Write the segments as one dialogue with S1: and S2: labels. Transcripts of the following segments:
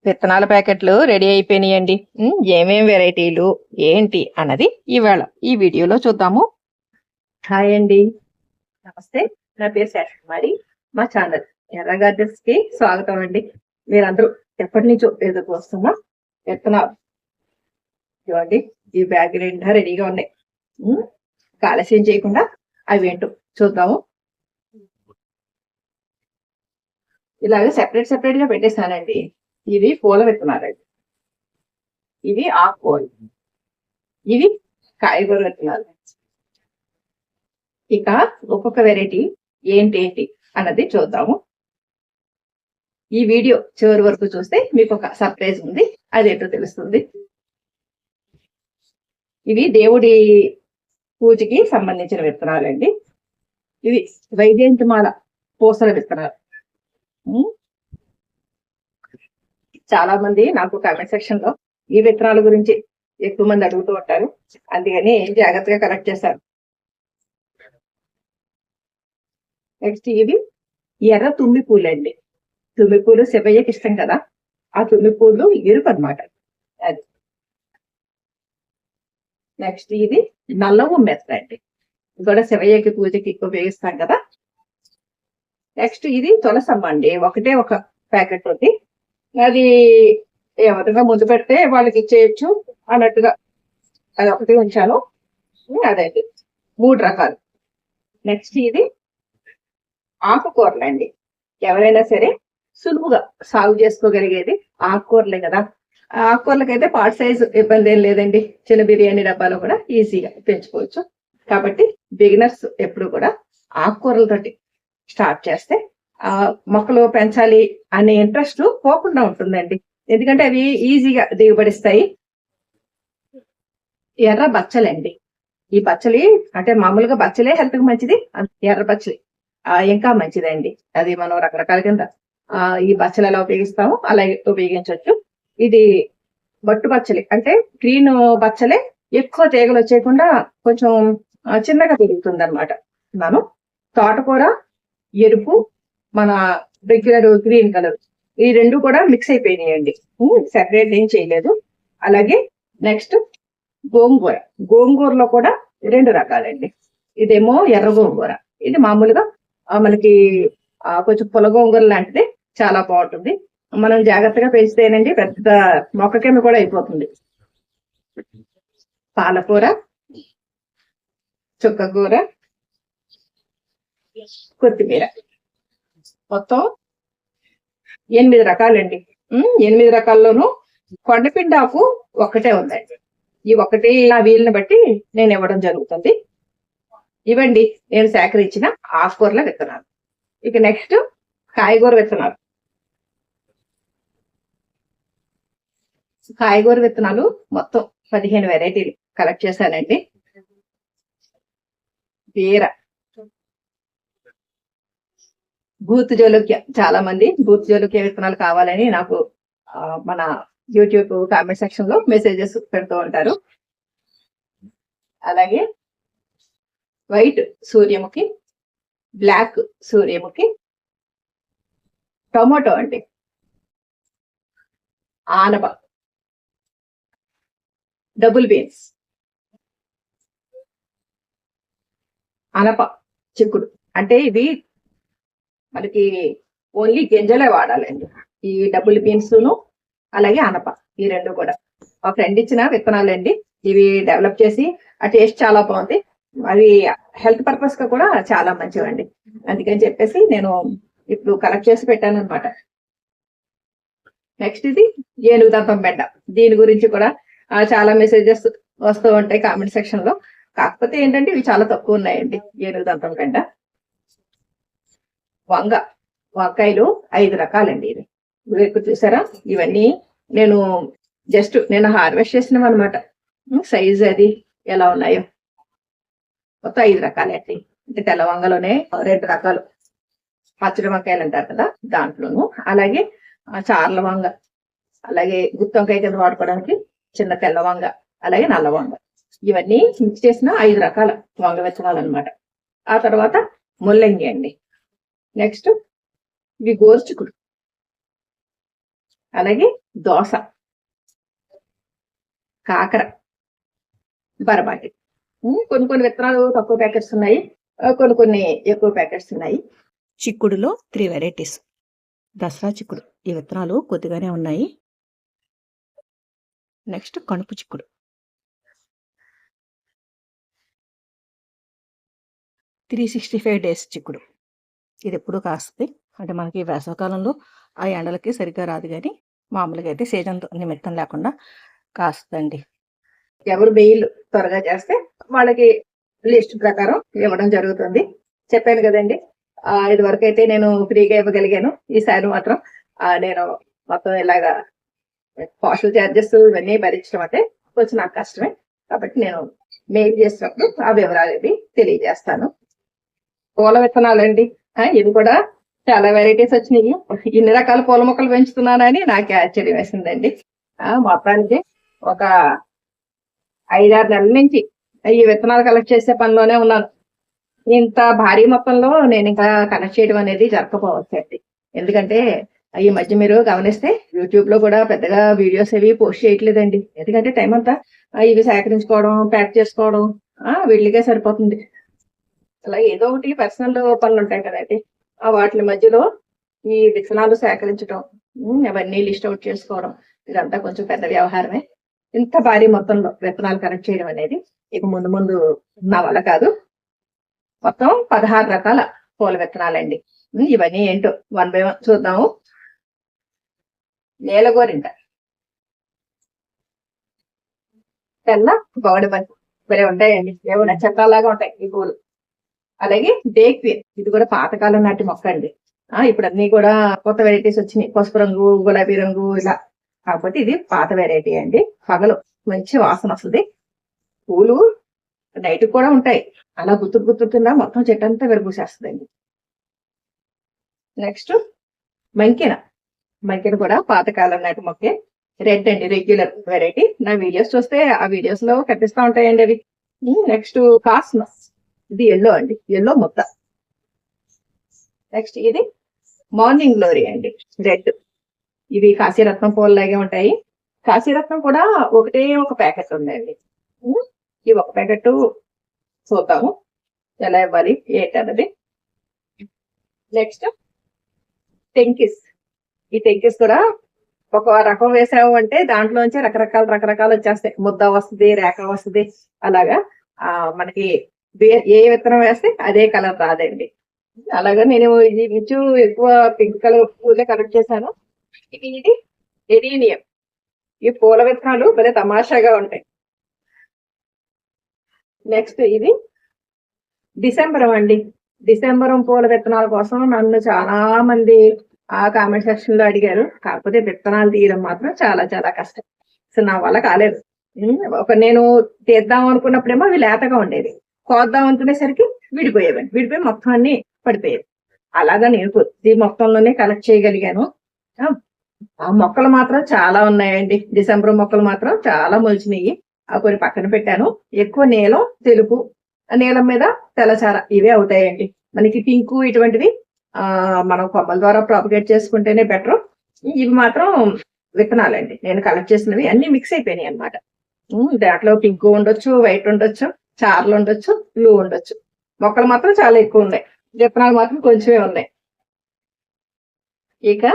S1: విత్తనాల ప్యాకెట్లు రెడీ అయిపోయినాయండి. ఏమేం వెరైటీలు ఏంటి అన్నది ఇవాళ ఈ వీడియోలో చూద్దాము. హాయ్ అండి, నమస్తే. నా పేరు శాశ్వతకుమారి. మా ఛానల్ ఎర్ర గార్డెన్స్ కి స్వాగతం అండి. మీరందరూ ఎప్పటి నుంచో ఎదురు వస్తున్నా విత్తనాలు చూడండి, ఈ బ్యాగ్ నిండా రెడీగా ఉన్నాయి. ఆలస్యం చేయకుండా అవి ఏంటో చూద్దాము. ఇలాగే సెపరేట్ గా పెట్టేశానండి. ఇవి పూల విత్తనాలండి, ఇవి ఆకుకూరలు, ఇవి కాయగూర విత్తనాలు. ఇక ఒక్కొక్క వెరైటీ ఏంటి అన్నది చూద్దాము. ఈ వీడియో చివరి వరకు చూస్తే మీకు ఒక సర్ప్రైజ్ ఉంది, అదేంటో తెలుస్తుంది. ఇవి దేవుడి పూజకి సంబంధించిన విత్తనాలండి. ఇవి వైజయంతిమాల పూసల విత్తనాలు. చాలా మంది నాకు కామెంట్ సెక్షన్ లో ఈ విత్తనాల గురించి ఎక్కువ మంది అడుగుతూ ఉంటారు, అందుకని జాగ్రత్తగా కలెక్ట్ చేశారు. నెక్స్ట్ ఇది ఎర్ర తుమ్మి పూలు అండి. తుమ్మి పూలు శివయ్యకి ఇష్టం కదా, ఆ తుమ్మి పూలు ఎరుపు అనమాట అది. నెక్స్ట్ ఇది నల్లవు మెత్త అండి, ఇది కూడా శివయ్యకి పూజకి ఎక్కువ ఉపయోగిస్తాం కదా. నెక్స్ట్ ఇది తులసమ్మ అండి, ఒకటే ఒక ప్యాకెట్ ఉంది. అది ఎవరిగా ముందు పెడితే వాళ్ళకి ఇచ్చేయచ్చు అన్నట్టుగా అది ఒకటి ఉంచాను. అదండి 3 రకాలు. నెక్స్ట్ ఇది ఆకుకూరలు అండి. ఎవరైనా సరే సులువుగా సాగు చేసుకోగలిగేది ఆకుకూరలే కదా. ఆకుకూరలకైతే పార్ట్ సైజ్ ఇబ్బంది ఏం లేదండి, చిన్న బిర్యానీ డబ్బాలో కూడా ఈజీగా పెంచుకోవచ్చు. కాబట్టి బిగినర్స్ ఎప్పుడు కూడా ఆకుకూరలతోటి స్టార్ట్ చేస్తే ఆ మొక్కలు పెంచాలి అనే ఇంట్రెస్ట్ పోకుండా ఉంటుందండి, ఎందుకంటే అవి ఈజీగా దిగుబడిస్తాయి. ఎర్ర బచ్చలండి, ఈ బచ్చలి అంటే మామూలుగా బచ్చలే హెల్త్ కి మంచిది, ఎర్ర బచ్చలి ఇంకా మంచిదండి. అది మనం రకరకాల కింద ఈ బచ్చలు ఎలా ఉపయోగిస్తామో అలాగే ఉపయోగించవచ్చు. ఇది బట్టు బచ్చలి అంటే గ్రీన్ బచ్చలే, ఎక్కువ తీగలు వచ్చేయకుండా కొంచెం చిన్నగా పెరుగుతుంది అనమాట. మనం తోటకూర ఎరుపు, మన రెగ్యులర్ గ్రీన్ కలర్, ఈ రెండు కూడా మిక్స్ అయిపోయినాయండి, సెపరేట్ ఏం చేయలేదు. అలాగే నెక్స్ట్ గోంగూర. గోంగూరలో కూడా 2 రకాలండి. ఇదేమో ఎర్ర గోంగూర, ఇది మామూలుగా మనకి కొంచెం పుల్ల గోంగూర లాంటిది, చాలా బాగుంటుంది. మనం జాగ్రత్తగా పెంచితేనండి పెద్ద మొక్క కింద కూడా అయిపోతుంది. పాలకూర, చుక్కకూర, కొత్తిమీర, మొత్తం 8 రకాలండి. 8 రకాల్లోనూ కొండపిండాకు ఒక్కటే ఉందండి. ఈ ఒకటి నా వీలుని బట్టి నేను ఇవ్వడం జరుగుతుంది. ఇవ్వండి నేను సేకరించిన ఆకుకూరల విత్తనాలు. ఇక నెక్స్ట్ కాయగూర విత్తనాలు. కాయగూర విత్తనాలు మొత్తం 15 వెరైటీలు కలెక్ట్ చేశానండి. బీర, బూత్ జోలుక్య, చాలా మంది బూత్ జోలుక్య విత్తనాలు కావాలని నాకు మన యూట్యూబ్ కామెంట్ సెక్షన్ లో మెసేజెస్ పెడుతూ ఉంటారు. అలాగే వైట్ సూర్యముఖి, బ్లాక్ సూర్యముఖి, టొమాటో అండి, ఆనప, డబుల్ బీన్స్, అనప చిక్కుడు. అంటే ఇవి మనకి ఓన్లీ గింజలే వాడాలండి, ఈ డబుల్ బీన్స్ అలాగే అనప, ఈ 2 కూడా మా ఫ్రెండ్ ఇచ్చిన విత్తనాలు అండి. ఇవి డెవలప్ చేసి ఆ టేస్ట్ చాలా బాగుంది, అవి హెల్త్ పర్పస్ గా కూడా చాలా మంచివండి. అందుకని చెప్పేసి నేను ఇప్పుడు కలెక్ట్ చేసి పెట్టాను అనమాట. నెక్స్ట్ ఇది ఏనుగు దంతం బెండ. దీని గురించి కూడా చాలా మెసేజెస్ వస్తూ ఉంటాయి కామెంట్ సెక్షన్ లో. కాకపోతే ఏంటంటే ఇవి చాలా తక్కువ ఉన్నాయండి, ఏనుగు దంతం బెండ. వంకాయలు 5 రకాలండి. ఇది ఎక్కువ చూసారా, ఇవన్నీ నేను హార్వెస్ట్ చేసినవి అనమాట. సైజ్ అది ఎలా ఉన్నాయో. మొత్తం 5 రకాలండి. అంటే తెల్ల వంగలోనే 2 రకాలు, పచ్చడి వంకాయలు అంటారు కదా దాంట్లోను, అలాగే చార్ల వంగ, అలాగే గుత్తి వంకాయ కింద వాడుకోవడానికి చిన్న తెల్ల వంగ, అలాగే నల్ల వంగ, ఇవన్నీ మిక్స్ చేసిన 5 రకాల వంగ విత్తనాలు అనమాట. ఆ తర్వాత ముల్లంగి అండి. నెక్స్ట్ ఇవి గోరుచిక్కుడు, అలాగే దోస, కాకర, బరబాటి. కొన్ని విత్తనాలు తక్కువ ప్యాకెట్స్ ఉన్నాయి, కొన్ని ఎక్కువ ప్యాకెట్స్ ఉన్నాయి.
S2: చిక్కుడులో 3 వెరైటీస్. దసరా చిక్కుడు ఈ విత్తనాలు కొద్దిగానే ఉన్నాయి. నెక్స్ట్ కణుపు చిక్కుడు, 365 డేస్ చిక్కుడు. ఇది ఎప్పుడు కాస్తుంది అంటే మనకి వేసవకాలంలో ఆ ఎండలకి సరిగ్గా రాదు, కానీ మామూలుగా అయితే సీజన్ నిమిత్తం లేకుండా కాస్తుందండి.
S1: ఎవరు బెయిల్ త్వరగా చేస్తే వాళ్ళకి లిస్ట్ ప్రకారం ఇవ్వడం జరుగుతుంది. చెప్పాను కదండి, ఇది వరకు అయితే నేను ఫ్రీగా ఇవ్వగలిగాను. ఈసారి మాత్రం నేను మొత్తం ఇలాగా పార్షల్ ఛార్జెస్ ఇవన్నీ భరించడం అంటే కొంచెం నాకు కష్టమే. కాబట్టి నేను మెయిల్ చేసినప్పుడు ఆ వివరాలు ఇవి తెలియజేస్తాను. పూల విత్తనాలండి, ఇది కూడా చాలా వెరైటీస్ వచ్చినాయి. ఇన్ని రకాల పూల మొక్కలు పెంచుతున్నానని నాకు ఆశ్చర్యం వేసిందండి. మొత్తానికి ఒక 5-6 నెలల నుంచి ఈ విత్తనాలు కలెక్ట్ చేసే పనిలోనే ఉన్నాను. ఇంత భారీ మొత్తంలో నేను ఇంకా కనెక్ట్ చేయడం అనేది జరగకపోవచ్చండి. ఎందుకంటే ఈ మధ్య మీరు గమనిస్తే యూట్యూబ్ లో కూడా పెద్దగా వీడియోస్ అవి పోస్ట్ చేయట్లేదండి. ఎందుకంటే టైం అంతా ఇవి సేకరించుకోవడం, ప్యాక్ చేసుకోవడం వీళ్ళకే సరిపోతుంది. అలా ఏదో ఒకటి పర్సనల్ పనులు ఉంటాయి కదండి, వాటి మధ్యలో ఈ విత్తనాలు సేకరించడం, అవన్నీ లిస్ట్ అవుట్ చేసుకోవడం, ఇదంతా కొంచెం పెద్ద వ్యవహారమే. ఇంత భారీ మొత్తంలో విత్తనాలు కనెక్ట్ చేయడం అనేది ఇక ముందు నా వల్ల కాదు. మొత్తం 16 రకాల పూల విత్తనాలండి. ఇవన్నీ ఏంటో 1 by 1 చూద్దాము. నేలగోరింట, తెల్ల గౌడ బంతి భలే ఉంటాయండి, ఏవో నక్షత్రాలాగా ఉంటాయి ఈ పూలు. అలాగే డేక్వీర్, ఇది కూడా పాతకాలం నాటి మొక్క అండి. ఇప్పుడు అన్ని కూడా కొత్త వెరైటీస్ వచ్చినాయి, పసుపు రంగు, గులాబీ రంగు ఇలా. కాకపోతే ఇది పాత వెరైటీ అండి. పగలు మంచి వాసన వస్తుంది. పూలు నైట్ కూడా ఉంటాయి. అలా గుర్తున్నా మొత్తం చెట్టు అంతా విరగూసేస్తుందండి. నెక్స్ట్ మంకెన కూడా పాతకాలం నాటి మొక్కే. రెడ్ అండి, రెగ్యులర్ వెరైటీ. నా వీడియోస్ చూస్తే ఆ వీడియోస్ లో కనిపిస్తా ఉంటాయండి అవి. నెక్స్ట్ కాస్మస్, ఇది ఎల్లో అండి, ఎల్లో ముద్ద. నెక్స్ట్ ఇది మార్నింగ్ గ్లోరీ అండి, రెడ్. ఇవి కాశీరత్నం పూలలాగే ఉంటాయి. కాశీరత్నం కూడా ఒకటే ఒక ప్యాకెట్ ఉందండి. ఈ ఒక ప్యాకెట్ చూద్దాము ఎలా ఇవ్వాలి ఏంటన్నది. నెక్స్ట్ టెంకిస్, ఈ టెంకిస్ కూడా ఒక రకం వేసాము అంటే దాంట్లోంచి రకరకాలు వచ్చేస్తాయి. ముద్ద వస్తుంది, రేఖ వస్తుంది. అలాగా మనకి ఏ విత్తనం వేస్తే అదే కలర్ రాదండి. అలాగా నేను ఇది కొంచెం ఎక్కువ పింక్ కలర్ పూలే కలెక్ట్ చేశాను. ఇది ఎరీనియం. ఈ పూల విత్తనాలు భలే తమాషాగా ఉంటాయి. నెక్స్ట్ ఇది డిసెంబరం అండి. డిసెంబరం పూల విత్తనాల కోసం నన్ను చాలా మంది కామెంట్ సెక్షన్ లో అడిగారు. కాకపోతే విత్తనాలు తీయడం మాత్రం చాలా చాలా కష్టం. అసలు నా వల్ల కాలేదు. నేను తీద్దాం అనుకున్నప్పుడేమో అవి లేతగా ఉండేది, కోద్దాం అనుకునేసరికి విడిపోయి మొత్తం అన్ని పడిపోయేది. అలాగా నేను కొద్ది మొత్తంలోనే కలెక్ట్ చేయగలిగాను. ఆ మొక్కలు మాత్రం చాలా ఉన్నాయండి. డిసెంబర్ మొక్కలు మాత్రం చాలా మొలిచినాయి. కొన్ని పక్కన పెట్టాను. ఎక్కువ నీలం, తెలుపు, నీలం మీద తెల్లచార ఇవే అవుతాయండి. మనకి పింకు ఇటువంటివి మనం కొమ్మల ద్వారా ప్రాపగేట్ చేసుకుంటేనే బెటర్. ఇవి మాత్రం విత్తనాలండి, నేను కలెక్ట్ చేసినవి అన్ని మిక్స్ అయిపోయినాయి అనమాట. దాంట్లో పింకు ఉండొచ్చు, వైట్ ఉండొచ్చు, చార్లు ఉండొచ్చు, బ్లూ ఉండొచ్చు. మొక్కలు మాత్రం చాలా ఎక్కువ ఉన్నాయి, విత్తనాలు మాత్రం కొంచెమే ఉన్నాయి. ఇక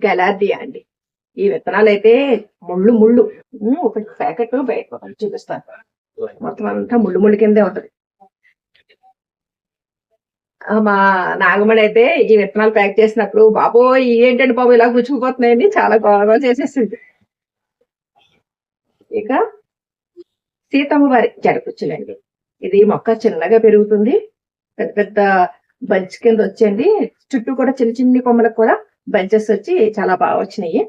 S1: గలార్డియా అండి. ఈ విత్తనాలు అయితే ముళ్ళు ఒక ప్యాకెట్ బయట చూపిస్తాను. మొత్తం అంతా ముళ్ళు కిందే ఉంటది. మా నాగమణి అయితే ఈ విత్తనాలు ప్యాక్ చేసినప్పుడు బాబోయ్ ఏంటండి బాబు ఇలా గుచ్చుకుపోతున్నాయండి, చాలా గొడవ చేసేసింది. ఇక సీతమ్మ వారి జడకుచ్చులండి. ఇది మొక్క చిన్నగా పెరుగుతుంది, పెద్ద పెద్ద బంచ్ కింద వచ్చండి. చుట్టూ కూడా చిన్ని కొమ్మలకు కూడా బంచెస్ వచ్చి చాలా బాగా వచ్చినాయి.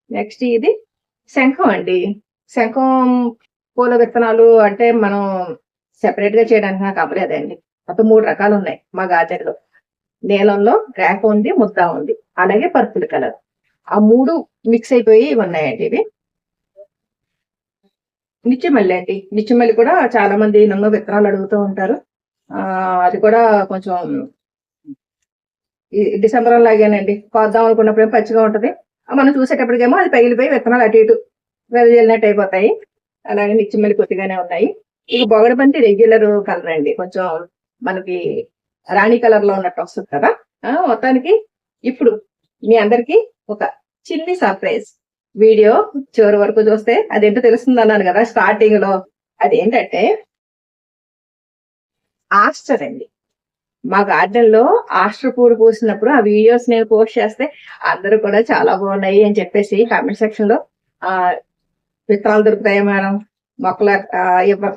S1: నెక్స్ట్ ఇది శంఖం అండి. శంఖం పూల విత్తనాలు అంటే మనం సెపరేట్ గా చేయడానికి నాకు అవ్వలేదండి. మొత్తం 3 రకాలు ఉన్నాయి మా గార్డెన్ లో. నీలంలో రేఖ ఉంది, ముద్ద ఉంది, అలాగే పర్పుల్ కలర్. ఆ 3 మిక్స్ అయిపోయి ఉన్నాయండి ఇవి. నిత్యమల్లి అండి. నిత్యమల్లి కూడా చాలా మంది నన్ను విత్తనాలు అడుగుతూ ఉంటారు. అది కూడా కొంచెం ఈ డిసెంబర్ లాగేనండి. కోద్దాం అనుకున్నప్పుడు ఏమో పచ్చిగా ఉంటది. మనం చూసేటప్పటికేమో అది పగిలిపోయి విత్తనాలు అటు ఇటు వెదజల్లినట్టు అయిపోతాయి. అలాగే నిచ్చిమల్లి కొద్దిగానే ఉన్నాయి. ఇక బొగడ బంతి రెగ్యులర్ కలర్ అండి. కొంచెం మనకి రాణి కలర్ లో ఉన్నట్టు వస్తుంది కదా. మొత్తానికి ఇప్పుడు మీ అందరికి ఒక చిన్ని సర్ప్రైజ్. వీడియో చివరి వరకు చూస్తే అదేంటో తెలుస్తుంది అన్నాను కదా స్టార్టింగ్ లో. అదేంటంటే ఆస్టర్ అండి. మా గార్డెన్ లో ఆస్టర్ పూలు పూసినప్పుడు ఆ వీడియోస్ నేను పోస్ట్ చేస్తే అందరూ కూడా చాలా బాగున్నాయి అని చెప్పేసి కామెంట్ సెక్షన్ లో విత్తనాలు దొరుకుతాయా మేడం, మొక్కలు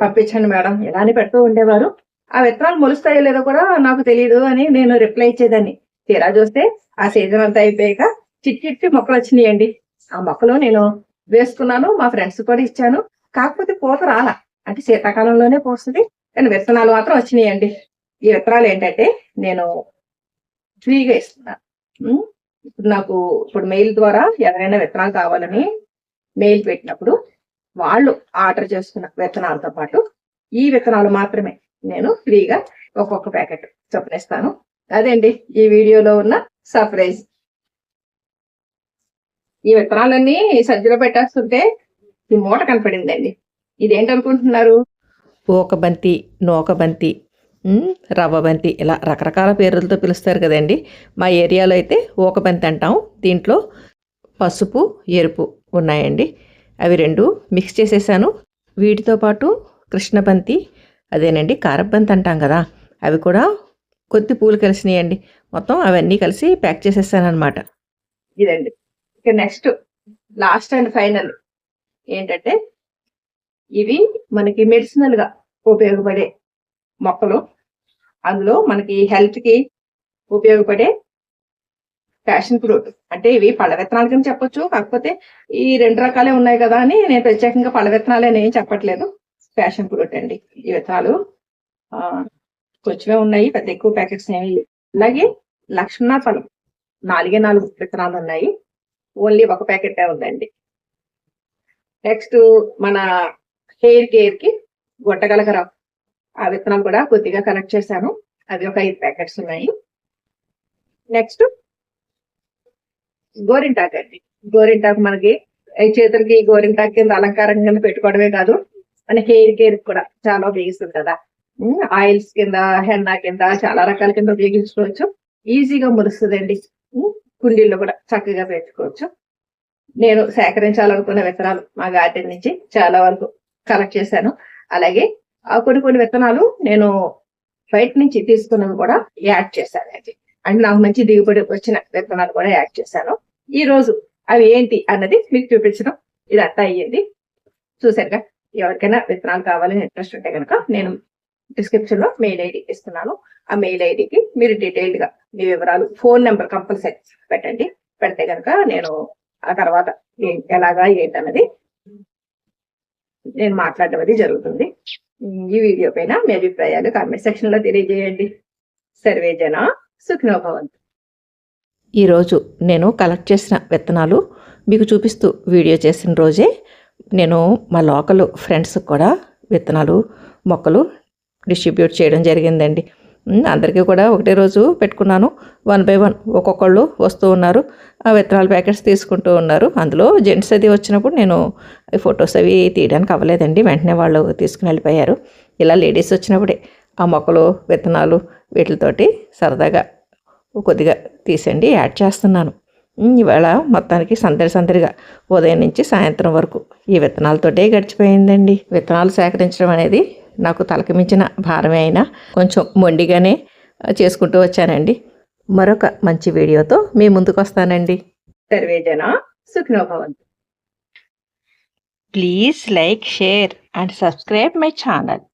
S1: పంపించండి మేడం ఇలా అని పెడుతూ ఉండేవారు. ఆ విత్తనాలు మొలుస్తాయో లేదో కూడా నాకు తెలియదు అని నేను రిప్లై ఇచ్చేదాన్ని. తీరా చూస్తే ఆ సీజన్ అంతా అయిపోయాక చిట్టి మొక్కలు వచ్చినాయండి. ఆ మొక్కలు నేను వేసుకున్నాను, మా ఫ్రెండ్స్ కూడా ఇచ్చాను. కాకపోతే పూత రాలా, అంటే శీతాకాలంలోనే పోస్తుంది, కానీ విత్తనాలు మాత్రం వచ్చినాయండి. ఈ విత్తనాలు ఏంటంటే నేను ఫ్రీగా ఇస్తున్నాను. ఇప్పుడు నాకు మెయిల్ ద్వారా ఎవరైనా విత్తనాలు కావాలని మెయిల్ పెట్టినప్పుడు వాళ్ళు ఆర్డర్ చేసుకున్న విత్తనాలతో పాటు ఈ విత్తనాలు మాత్రమే నేను ఫ్రీగా ఒక్కొక్క ప్యాకెట్ చొప్పునిస్తాను. అదేండి ఈ వీడియోలో ఉన్న సర్ప్రైజ్. ఈ విత్తనాలన్నీ సజ్జలో పెట్టేస్తుంటే ఈ మూట కనపడిందండి. ఇదేంటనుకుంటున్నారు?
S2: ఊకబంతి, నూకబంతి, రవ్వ బంతి, ఇలా రకరకాల పేర్లతో పిలుస్తారు కదండి. మా ఏరియాలో అయితే ఊకబంతి అంటాం. దీంట్లో పసుపు, ఎరుపు ఉన్నాయండి. అవి రెండు మిక్స్ చేసేసాను. వీటితో పాటు కృష్ణబంతి, అదేనండి కారబంతి అంటాం కదా, అవి కూడా కొద్ది పూలు కలిసినాయండి. మొత్తం అవన్నీ కలిసి ప్యాక్ చేసేసాను అనమాట.
S1: ఇదండి. ఇక నెక్స్ట్ లాస్ట్ అండ్ ఫైనల్ ఏంటంటే ఇవి మనకి మెడిసినల్ గా ఉపయోగపడే మొక్కలు. అందులో మనకి హెల్త్ కి ఉపయోగపడే ప్యాషన్ ఫ్రూట్. అంటే ఇవి పళ్ళ విత్తనాలు కింద చెప్పొచ్చు, కాకపోతే ఈ రెండు రకాలే ఉన్నాయి కదా అని నేను ప్రత్యేకంగా పళ్ళ విత్తనాలే నేను చెప్పట్లేదు. ప్యాషన్ ఫ్రూట్ అండి. ఈ విత్తనాలు కొంచెమే ఉన్నాయి, పెద్ద ఎక్కువ ప్యాకెట్స్ ఏమి. అలాగే లక్ష్మణ ఫలం 4 విత్తనాలు ఉన్నాయి, ఓన్లీ ఒక ప్యాకెట్ ఉందండి. నెక్స్ట్ మన హెయిర్ కేర్ కి గొట్టగలగరావు, ఆ విత్తనాలు కూడా కొద్దిగా కలెక్ట్ చేశాను, అది ఒక 5 ప్యాకెట్స్ ఉన్నాయి. నెక్స్ట్ గోరింటాకు అండి. గోరింటాకు మనకి చేతులకి గోరింటాకు కింద అలంకారం కింద పెట్టుకోవడమే కాదు, మన హెయిర్ కేర్ కూడా చాలా ఉపయోగిస్తుంది కదా. ఆయిల్స్ కింద, హెన్నా కింద, చాలా రకాల కింద ఉపయోగించుకోవచ్చు. ఈజీగా మురుస్తుందండి. కుండీల్లో కూడా చక్కగా పెట్టుకోవచ్చు. నేను సేకరించాలనుకున్న విత్తనాలు మా గార్డెన్ నుంచి చాలా వరకు కలెక్ట్ చేశాను. అలాగే కొన్ని విత్తనాలు నేను బయట నుంచి తీసుకున్నవి కూడా యాడ్ చేశాను. అంటే నాకు మంచి దిగుబడి వచ్చిన విత్తనాలు కూడా యాడ్ చేశాను. ఈ రోజు అవి ఏంటి అన్నది మీకు చూపించడం ఇదంతా అయ్యింది. చూసారుగా. ఎవరికైనా విత్తనాలు కావాలని ఇంట్రెస్ట్ ఉంటే కనుక నేను డిస్క్రిప్షన్ లో మెయిల్ ఐడి ఇస్తున్నాను. ఆ మెయిల్ ఐడికి మీరు డీటెయిల్డ్ గా మీ వివరాలు, ఫోన్ నెంబర్ కంపల్సరీ పెట్టండి. పెడితే కనుక నేను ఆ తర్వాత ఎలాగా ఏంటన్నది నేను మాట్లాడడం అది జరుగుతుంది. ఈ వీడియో పైన మీ అభిప్రాయాలు కామెంట్ సెక్షన్ లో తెలియజేయండి. సర్వే జన సుఖినో భవంతు.
S2: ఈరోజు నేను కలెక్ట్ చేసిన విత్తనాలు మీకు చూపిస్తూ వీడియో చేసిన రోజే నేను మా లోకల్ ఫ్రెండ్స్కి కూడా విత్తనాలు, మొక్కలు డిస్ట్రిబ్యూట్ చేయడం జరిగిందండి. అందరికీ కూడా ఒకటే రోజు పెట్టుకున్నాను. 1 by 1 ఒక్కొక్కళ్ళు వస్తూ ఉన్నారు, ఆ విత్తనాల ప్యాకెట్స్ తీసుకుంటూ ఉన్నారు. అందులో జెంట్స్ అది వచ్చినప్పుడు నేను ఫొటోస్ అవి తీయడానికి అవ్వలేదండి, వెంటనే వాళ్ళు తీసుకుని వెళ్ళిపోయారు. ఇలా లేడీస్ వచ్చినప్పుడే ఆ మొక్కలు, విత్తనాలు వీటితోటి సరదాగా కొద్దిగా తీసండి యాడ్ చేస్తున్నాను. ఇవాళ మొత్తానికి సందడిగా ఉదయం నుంచి సాయంత్రం వరకు ఈ విత్తనాలతోటే గడిచిపోయిందండి. విత్తనాలు సేకరించడం అనేది నాకు తలకి మించిన భారమే అయినా కొంచెం మొండిగానే చేసుకుంటూ వచ్చానండి. మరొక మంచి వీడియోతో మీ ముందుకు వస్తానండి.
S1: సర్వే జన సుఖినో భవంతు.
S2: Please like, share and subscribe my channel.